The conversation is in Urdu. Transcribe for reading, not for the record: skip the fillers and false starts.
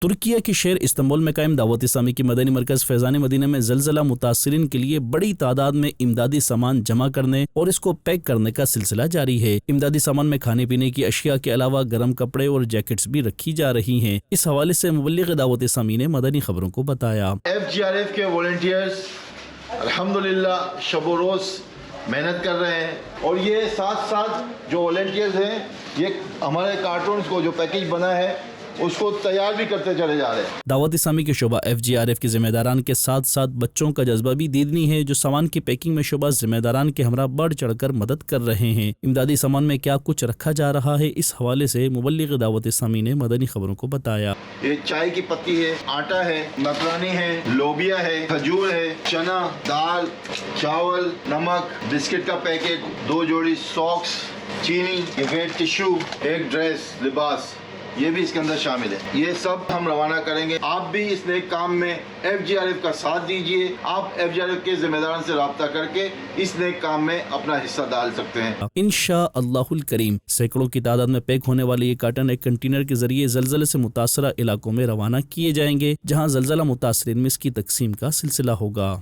ترکیہ کے شہر استنبول میں قائم دعوت اسلامی کی مدنی مرکز فیضان مدینہ میں زلزلہ متاثرین کے لیے بڑی تعداد میں امدادی سامان جمع کرنے اور اس کو پیک کرنے کا سلسلہ جاری ہے۔ امدادی سامان میں کھانے پینے کی اشیاء کے علاوہ گرم کپڑے اور جیکٹس بھی رکھی جا رہی ہیں۔ اس حوالے سے مبلغ دعوت اسلامی نے مدنی خبروں کو بتایا۔ FGRF کے والنٹیئرز الحمدللہ شب و روز محنت کر رہے ہیں، اور یہ ساتھ ساتھ جو والنٹیئرز ہیں یہ ہمارے کارٹونز کو جو پیکیج بنا ہے اس کو تیار بھی کرتے چلے جا رہے ہیں۔ دعوت اسلامی کے شعبہ FGRF کے ذمہ داران کے ساتھ ساتھ بچوں کا جذبہ بھی دیدنی ہے جو سامان کی پیکنگ میں شعبہ ذمہ داران کے ہمراہ بڑھ چڑھ کر مدد کر رہے ہیں۔ امدادی سامان میں کیا کچھ رکھا جا رہا ہے، اس حوالے سے مبلغ دعوت اسلامی نے مدنی خبروں کو بتایا۔ یہ چائے کی پتی ہے، آٹا ہے، مکرانی ہے، لوبیا ہے، کھجور ہے، چنا، دال، چاول، نمک، بسکٹ کا پیکٹ، 2 جوڑی ساکس، چینی، یہ ویٹ ٹشو، ایک ڈریس، لباس، یہ بھی اس کے اندر شامل ہے۔ یہ سب ہم روانہ کریں گے۔ آپ بھی اس نیک کام میں FGRF کا ساتھ دیجئے۔ آپ FGRF کے ذمہ داران سے رابطہ کر کے اس نیک کام میں اپنا حصہ ڈال سکتے ہیں انشاءاللہ الکریم۔ سینکڑوں کی تعداد میں پیک ہونے والے یہ کارٹن ایک کنٹینر کے ذریعے زلزلے سے متاثرہ علاقوں میں روانہ کیے جائیں گے، جہاں زلزلہ متاثرین میں اس کی تقسیم کا سلسلہ ہوگا۔